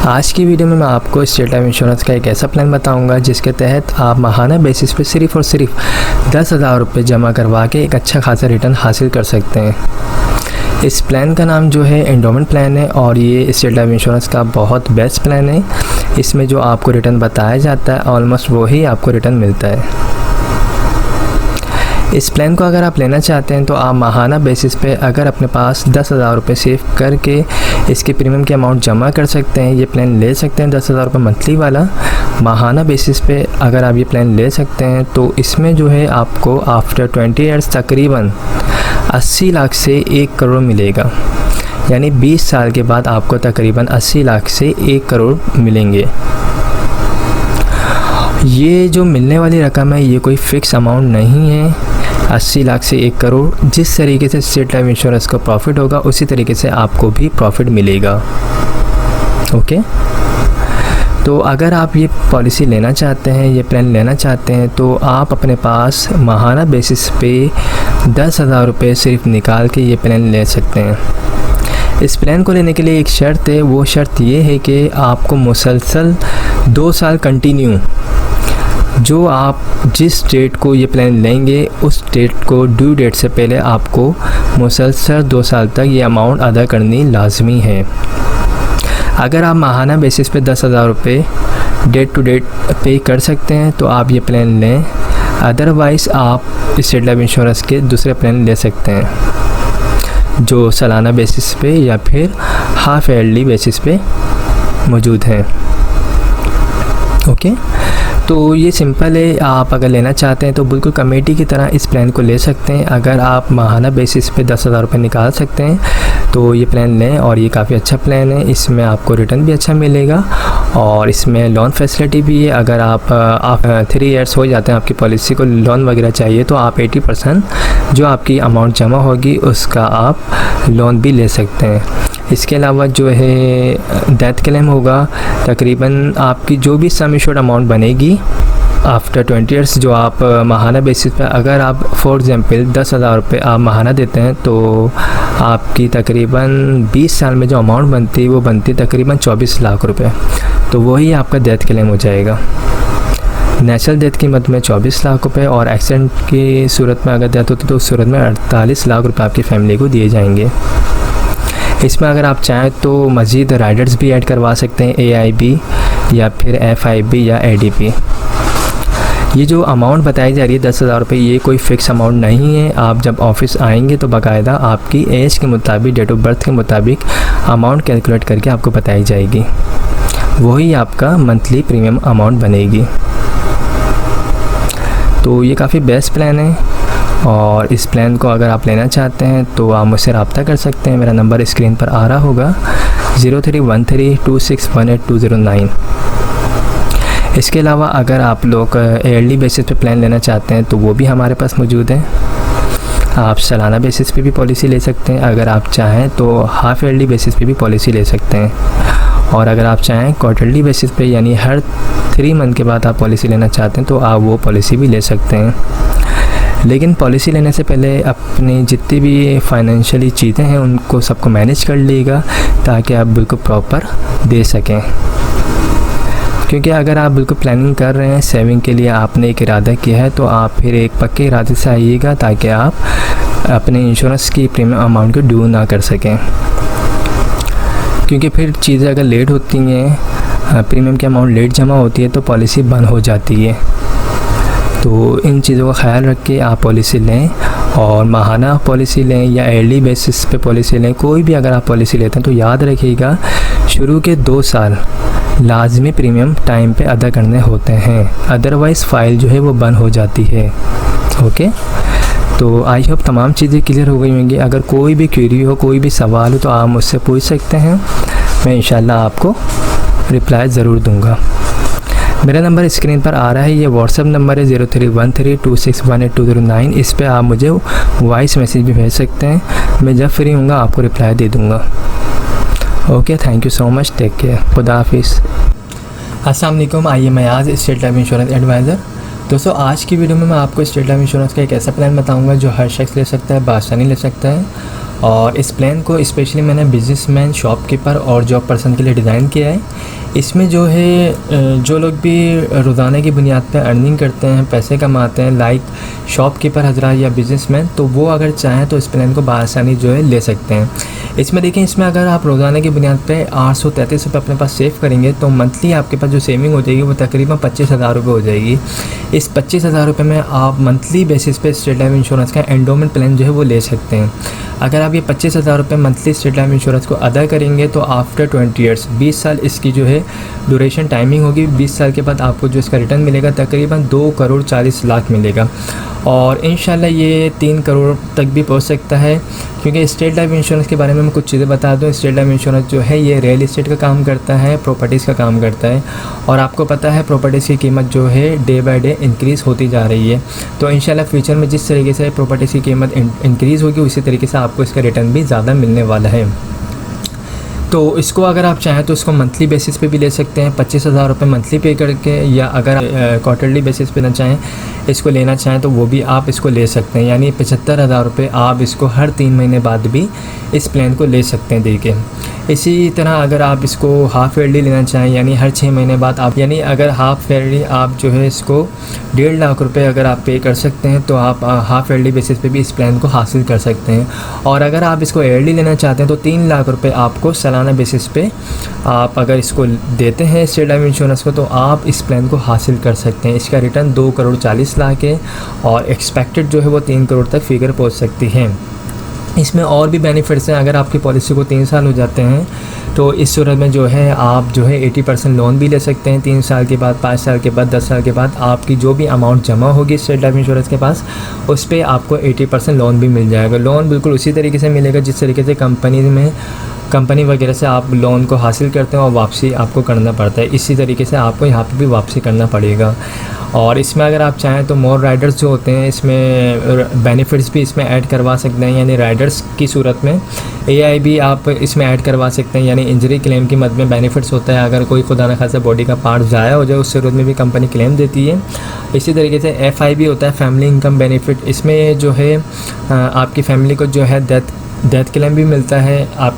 आज की वीडियो में मैं आपको स्टेट लाइफ इंश्योरेंस का एक ऐसा प्लान बताऊंगा जिसके तहत आप माहाना बेसिस पे सिर्फ़ और सिर्फ 10,000 रुपये जमा करवा के एक अच्छा खासा रिटर्न हासिल कर सकते हैं। इस प्लान का नाम जो है एंडोमेंट प्लान है और ये स्टेट लाइफ इंश्योरेंस का बहुत बेस्ट प्लान है। इसमें जो आपको रिटर्न बताया जाता है ऑलमोस्ट वही आपको रिटर्न मिलता है। इस प्लान को अगर आप लेना चाहते हैं तो आप माहाना बेसिस पे अगर अपने पास 10,000 रुपये सेव करके इसके प्रीमियम की अमाउंट जमा कर सकते हैं, ये प्लान ले सकते हैं। 10,000 रुपये मंथली वाला माहाना बेसिस पे अगर आप ये प्लान ले सकते हैं तो इसमें जो है आपको आफ्टर 20 ईयर्स तकरीबन 80 लाख से 1 करोड़ मिलेगा, यानी 20 साल के बाद आपको तकरीबन 80 लाख से 1 करोड़ मिलेंगे। ये जो मिलने वाली रकम है ये कोई फ़िक्स अमाउंट नहीं है। 80 लाख से 1 करोड़ जिस तरीके से स्टेट लाइफ इंश्योरेंस को प्रॉफिट होगा उसी तरीके से आपको भी प्रॉफिट मिलेगा। ओके, तो अगर आप ये पॉलिसी लेना चाहते हैं, ये प्लान लेना चाहते हैं तो आप अपने पास माहाना बेसिस पे 10,000 रुपये सिर्फ निकाल के ये प्लान ले सकते हैं। इस प्लान को लेने के लिए एक शर्त है, वो शर्त ये है कि आपको मुसलसल 2 साल कंटिन्यू जो आप जिस डेट को ये प्लान लेंगे उस डेट को ड्यू डेट से पहले आपको मुसलसल 2 साल तक ये अमाउंट अदा करनी लाजमी है। अगर आप माहाना बेसिस पे 10,000 रुपये डेट टू डेट पे कर सकते हैं तो आप ये प्लान लें, अदरवाइज़ आप स्टेट लाइफ इंश्योरेंस के दूसरे प्लान ले सकते हैं जो सालाना बेसिस पे या फिर हाफ ईयरली बेसिस पे मौजूद हैं। ओके, तो ये सिंपल है। आप अगर लेना चाहते हैं तो बिल्कुल कमेटी की तरह इस प्लान को ले सकते हैं। अगर आप माहाना बेसिस पे 10,000 रुपये निकाल सकते हैं तो ये प्लान लें, और ये काफ़ी अच्छा प्लान है। इसमें आपको रिटर्न भी अच्छा मिलेगा और इसमें लोन फैसिलिटी भी है। अगर आप 3 ईयर्स हो जाते हैं आपकी पॉलिसी को लोन वगैरह चाहिए तो आप 80% जो आपकी अमाउंट जमा होगी उसका आप लोन भी ले सकते हैं। इसके अलावा जो है डेथ क्लेम होगा, तकरीबन आपकी जो भी सम एश्योर्ड अमाउंट बनेगी आफ्टर 20 ईयर्स जो आप माहाना बेसिस पे अगर आप फॉर एग्ज़ाम्पल 10,000 रुपये आप माहाना देते हैं तो आपकी तकरीबन 20 साल में जो अमाउंट बनती है वो बनती तकरीबन 24 लाख रुपए, तो वही आपका डेथ क्लेम हो जाएगा। नेचुरल डेथ की मद में 24 लाख रुपए और एक्सीडेंट की सूरत में अगर डेथ होती तो उस सूरत में 48 लाख रुपए आपकी फैमिली को दिए जाएंगे। इसमें अगर आप चाहें तो मज़ीद राइडर्स भी ऐड करवा सकते हैं, AIB या फिर FIB या ADP। ये जो अमाउंट बताई जा रही है 10,000 रुपये, ये कोई फ़िक्स अमाउंट नहीं है। आप जब ऑफिस आएंगे तो बाकायदा आपकी एज के मुताबिक, डेट ऑफ बर्थ के मुताबिक अमाउंट कैलकुलेट करके आपको बताई जाएगी, वही आपका मंथली प्रीमियम अमाउंट बनेगी। तो ये काफ़ी बेस्ट प्लान है और इस प्लान को अगर आप लेना चाहते हैं तो आप मुझसे रब्ता कर सकते हैं। मेरा नंबर स्क्रीन पर आ रहा होगा 03132618 इसके अलावा अगर आप लोग ईयरली बेसिस पे प्लान लेना चाहते हैं तो वो भी हमारे पास मौजूद है। आप सालाना बेसिस पे भी पॉलिसी ले सकते हैं, अगर आप चाहें तो हाफ ईयरली बेसिस पे भी पॉलिसी ले सकते हैं, और अगर आप चाहें क्वार्टरली बेसिस पे यानी हर 3 मंथ के बाद आप पॉलिसी लेना चाहते हैं तो आप वो पॉलिसी भी ले सकते हैं। लेकिन पॉलिसी लेने से पहले अपनी जितनी भी फाइनेंशियली चीज़ें हैं उनको सबको मैनेज कर लीजिएगा ताकि आप बिल्कुल प्रॉपर दे सकें, क्योंकि अगर आप बिल्कुल प्लानिंग कर रहे हैं सेविंग के लिए, आपने एक इरादा किया है तो आप फिर एक पक्के इरादे से आइएगा ताकि आप अपने इंश्योरेंस की प्रीमियम अमाउंट को ड्यू ना कर सकें। क्योंकि फिर चीज़ें अगर लेट होती हैं, प्रीमियम की अमाउंट लेट जमा होती है तो पॉलिसी बंद हो जाती है। तो इन चीज़ों का ख्याल रख के आप पॉलिसी लें, और माहाना पॉलिसी लें या ईयरली बेसिस पे पॉलिसी लें, कोई भी अगर आप पॉलिसी लेते हैं तो याद रखिएगा शुरू के 2 साल लाजमी प्रीमियम टाइम पे अदा करने होते हैं, अदरवाइज़ फ़ाइल जो है वो बंद हो जाती है। ओके, तो आई होप तमाम चीज़ें क्लियर हो गई होंगी। अगर कोई भी क्वेरी हो, कोई भी सवाल हो तो आप मुझसे पूछ सकते हैं, मैं इंशाल्लाह आपको रिप्लाई ज़रूर दूँगा। मेरा नंबर स्क्रीन पर आ रहा है, ये व्हाट्सअप नंबर है 031326182009। इस पे आप मुझे वॉइस मैसेज भी भेज सकते हैं, मैं जब फ्री हूँगा आपको रिप्लाई दे दूँगा। Okay, thank you so much, take care, खुदा हाफिज़। अस्सलाम वालेकुम, आइए मैं आज स्टेट लाइफ इंश्योरेंस एडवाइज़र। दोस्तों आज की वीडियो में मैं आपको स्टेट लाइफ इंश्योरेंस का एक ऐसा प्लान बताऊंगा जो हर शख्स ले सकता है, बासानी ले सकता है। और इस प्लान को स्पेशली मैंने बिजनेसमैन, शॉपकीपर और जॉब पर्सन के लिए डिज़ाइन किया है। इसमें जो है जो लोग भी रोज़ाना की बुनियाद पर अर्निंग करते हैं, पैसे कमाते हैं, लाइक शॉपकीपर हजरात या बिजनेसमैन, तो वो अगर चाहें तो इस प्लान को बासानी जो है ले सकते हैं। इसमें देखें, इसमें अगर आप रोज़ाना की बुनियाद पे 833 रुपये अपने पास सेव करेंगे तो मंथली आपके पास जो सेविंग हो जाएगी वो तकरीबन 25,000 रुपये हो जाएगी। इस 25,000 रुपये में आप मंथली बेसिस पे स्टेट लाइफ इंश्योरेंस का एंडोमेंट प्लान जो है वो ले सकते हैं। अगर आप ये 25,000 रुपये मंथली स्टेट लाइफ इंश्योरेंस को अदा करेंगे तो आफ्टर 20 ईयर्स, 20 साल इसकी जो है ड्यूरेशन टाइमिंग होगी। 20 साल के बाद आपको जो इसका रिटर्न मिलेगा तकरीबन 2,40,00,000 मिलेगा, और इंशाल्लाह ये 3 करोड़ तक भी पहुंच सकता है। क्योंकि स्टेट लाइफ इंश्योरेंस के बारे में मैं कुछ चीज़ें बता दूं। स्टेट लाइफ इंश्योरेंस जो है ये रियल इस्टेट का काम करता है, प्रॉपर्टीज़ का काम करता है, और आपको पता है प्रॉपर्टीज़ की कीमत जो है डे बाय डे इंक्रीज़ होती जा रही है। तो इंशाल्लाह फ्यूचर में जिस तरीके से प्रॉपर्टीज़ की कीमत इंक्रीज़ होगी उसी तरीके से आपको इसका रिटर्न भी ज़्यादा मिलने वाला है। तो इसको अगर आप चाहें तो इसको मंथली बेसिस पे भी ले सकते हैं, 25,000 रुपये मंथली पे करके, या अगर क्वार्टरली बेसिस पे ना चाहें, इसको लेना चाहें तो वो भी आप इसको ले सकते हैं। यानी 75,000 रुपये आप इसको हर 3 महीने बाद भी इस प्लान को ले सकते हैं देखिए। इसी तरह अगर आप इसको हाफ ईयरली लेना चाहें, यानी हर 6 महीने बाद आप, यानी अगर हाफ ईयरली आप जो है इसको 1.5 लाख रुपये अगर आप पे कर सकते हैं तो आप हाफ ईयरली बेसिस पे भी इस प्लान को हासिल कर सकते हैं। और अगर आप इसको ईयरली लेना चाहते हैं तो 3 लाख रुपये आपको सालाना बेसिस पे आप अगर इसको देते हैं स्टेट लाइफ इंश्योरेंस को तो आप इस प्लान को हासिल कर सकते हैं। इसका रिटर्न 2,40,00,000 है, और एक्सपेक्टेड जो है वो 3 करोड़ तक फिगर पहुँच सकती है। इसमें और भी बेनिफिट्स हैं। अगर आपकी पॉलिसी को 3 साल हो जाते हैं तो इस सूरत में जो है आप जो है 80% लोन भी ले सकते हैं। 3 साल के बाद, 5 साल के बाद, 10 साल के बाद आपकी जो भी अमाउंट जमा होगी स्टेट लाइफ इंश्योरेंस के पास, उस पर आपको 80% लोन भी मिल जाएगा। लोन बिल्कुल उसी तरीके से मिलेगा जिस तरीके से कंपनी वगैरह से आप लोन को हासिल करते हैं और वापसी आपको करना पड़ता है, इसी तरीके से आपको यहाँ पे भी वापसी करना पड़ेगा। और इसमें अगर आप चाहें तो मोर राइडर्स जो होते हैं इसमें बेनिफिट्स भी इसमें ऐड करवा सकते हैं। यानी राइडर्स की सूरत में एआई भी आप इसमें ऐड करवा सकते हैं। यानी इंजरी क्लेम की मद में बेनिफिट्स होता है, अगर कोई खुदा न खासा बॉडी का पार्ट ज़ाया हो जाए उस सूरत में भी कंपनी क्लेम देती है। इसी तरीके से एफआई भी होता है, फैमिली इनकम बेनिफिट। इसमें जो है आपकी फैमिली को जो है डेथ क्लेम भी मिलता है आप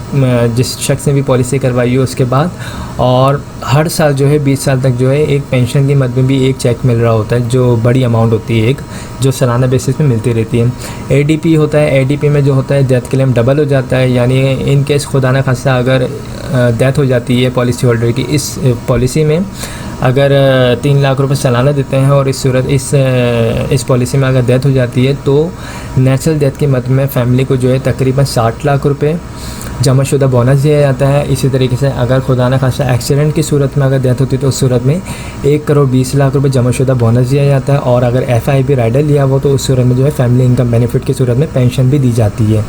जिस शख्स ने भी पॉलिसी करवाई हो उसके बाद, और हर साल जो है 20 साल तक जो है एक पेंशन की मद में भी एक चेक मिल रहा होता है जो बड़ी अमाउंट होती है, एक जो सालाना बेसिस पे मिलती रहती है। एडीपी होता है, एडीपी में जो होता है डेथ क्लेम डबल हो जाता है। यानी इन केस खुदा न खासा अगर डेथ हो जाती है पॉलिसी होल्डर की, इस पॉलिसी में अगर 3 लाख रुपए सालाना देते हैं और इस पॉलिसी में अगर डेथ हो जाती है तो नेचुरल डेथ की मद में फैमिली को जो है तकरीबन 60 लाख रुपए जमाशुदा बोनस दिया जाता है। इसी तरीके से अगर खुदा न खासा एक्सीडेंट की सूरत में अगर डेथ होती है तो उस सूरत में 1,20,00,000 रुपये जमाशुदा बोनस दिया जाता है। और अगर एफआईबी राइडर लिया हो तो उस सूरत में जो है फैमिली इनकम बेनिफिट की सूरत में पेंशन भी दी जाती है।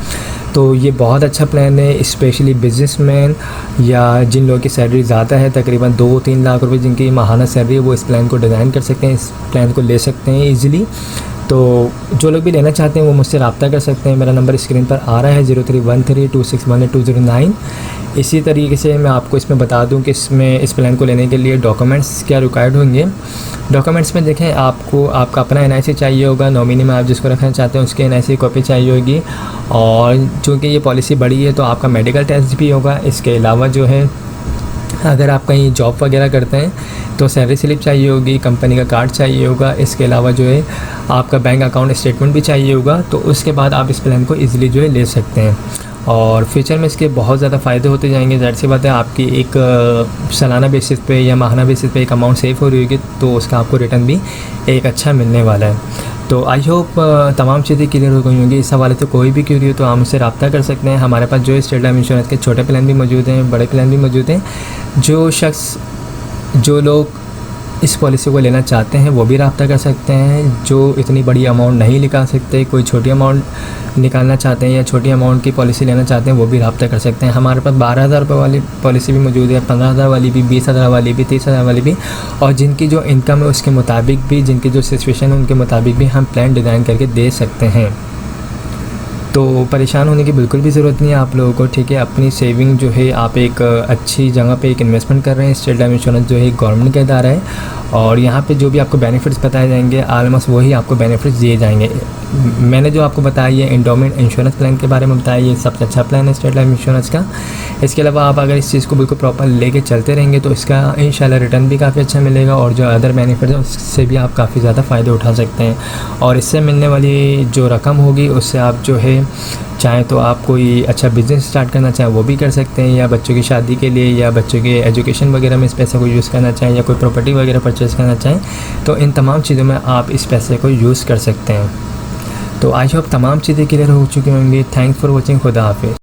तो ये बहुत अच्छा प्लान है, स्पेशली बिजनेसमैन या जिन लोगों की सैलरी ज़्यादा है, तकरीबन 2-3 लाख रुपए जिनकी माहाना सैलरी है, वो इस प्लान को डिज़ाइन कर सकते हैं, इस प्लान को ले सकते हैं ईज़िली। तो जो लोग भी लेना चाहते हैं वो मुझसे रब्ता कर सकते हैं। मेरा नंबर स्क्रीन पर आ रहा है 031326182009। इसी तरीके से मैं आपको इसमें बता दूं कि इसमें इस प्लान को लेने के लिए डॉक्यूमेंट्स क्या रिक्वायर्ड होंगे। डॉक्यूमेंट्स में देखें, आपको आपका अपना एनआईसी चाहिए होगा, नॉमिनी में आप जिसको रखना चाहते हैं उसकी एनआईसी कॉपी चाहिए होगी, और चूँकि ये पॉलिसी बड़ी है तो आपका मेडिकल टेस्ट भी होगा। इसके अलावा जो है अगर आप कहीं जॉब वगैरह करते हैं तो सैलरी स्लिप चाहिए होगी, कंपनी का कार्ड चाहिए होगा। इसके अलावा जो है आपका बैंक अकाउंट स्टेटमेंट भी चाहिए होगा। तो उसके बाद आप इस प्लान को ईज़िली जो है ले सकते हैं। और फ्यूचर में इसके बहुत ज़्यादा फ़ायदे होते जाएंगे। ज़ाहिर सी बात है, आपकी एक सालाना बेसिस पे या माहाना बेसिस पे एक अमाउंट सेव हो रही होगी, तो उसका आपको रिटर्न भी एक अच्छा मिलने वाला है। तो आई होप तमाम चीज़ें क्लियर हो गई होंगी। इस हवाले से कोई भी क्यूरी हो तो आप मुझसे रब्ता कर सकते हैं। हमारे पास जो स्टेट लाइफ इंश्योरेंस के छोटे प्लान भी मौजूद हैं, बड़े प्लान भी मौजूद हैं। जो लोग इस पॉलिसी को लेना चाहते हैं वो भी रब्ता कर सकते हैं। जो इतनी बड़ी अमाउंट नहीं निकाल सकते, कोई छोटी अमाउंट निकालना चाहते हैं या छोटी अमाउंट की पॉलिसी लेना चाहते हैं, वो भी रब्ता कर सकते हैं। हमारे पास 12,000 रुपये वाली पॉलिसी भी मौजूद है, 15,000 वाली भी, 20,000 वाली भी, 30,000 वाली भी, और जिनकी जो इनकम है उसके मुताबिक भी, जिनकी जो सिचुएशन है उनके मुताबिक भी हम प्लान डिज़ाइन करके दे सकते हैं। तो परेशान होने की बिल्कुल भी ज़रूरत नहीं है आप लोगों को, ठीक है। अपनी सेविंग जो है आप एक अच्छी जगह पे एक इन्वेस्टमेंट कर रहे हैं। स्टेट लाइफ इंश्योरेंस जो है एक गवर्नमेंट का इदारा है, और यहाँ पे जो भी आपको बेनिफिट्स बताए जाएंगे ऑलमोस्ट वही आपको बेनिफिट्स दिए जाएंगे। मैंने जो आपको बताया ये एंडोमेंट इंश्योरेंस प्लान के बारे में बताया, ये सबसे अच्छा प्लान है स्टेट लाइफ इंश्योरेंस का। इसके अलावा आप अगर इस चीज़ को बिल्कुल प्रॉपर लेके चलते रहेंगे तो इसका इंशाल्लाह रिटर्न भी काफ़ी अच्छा मिलेगा, और जो अदर बेनिफिट्स हैं उससे भी आप काफ़ी ज़्यादा फ़ायदे उठा सकते हैं। और इससे मिलने वाली जो रकम होगी उससे आप जो है चाहें तो आप कोई अच्छा बिज़नेस स्टार्ट करना चाहें वो भी कर सकते हैं, या बच्चों की शादी के लिए या बच्चों के एजुकेशन वगैरह में इस पैसे को यूज़ करना चाहें, या कोई प्रॉपर्टी वगैरह परचेज़ करना चाहें, तो इन तमाम चीज़ों में आप इस पैसे को यूज़ कर सकते हैं। तो आई होप तमाम चीज़ें क्लियर हो चुकी होंगी। Thanks for watching. खुदा हाफिज़।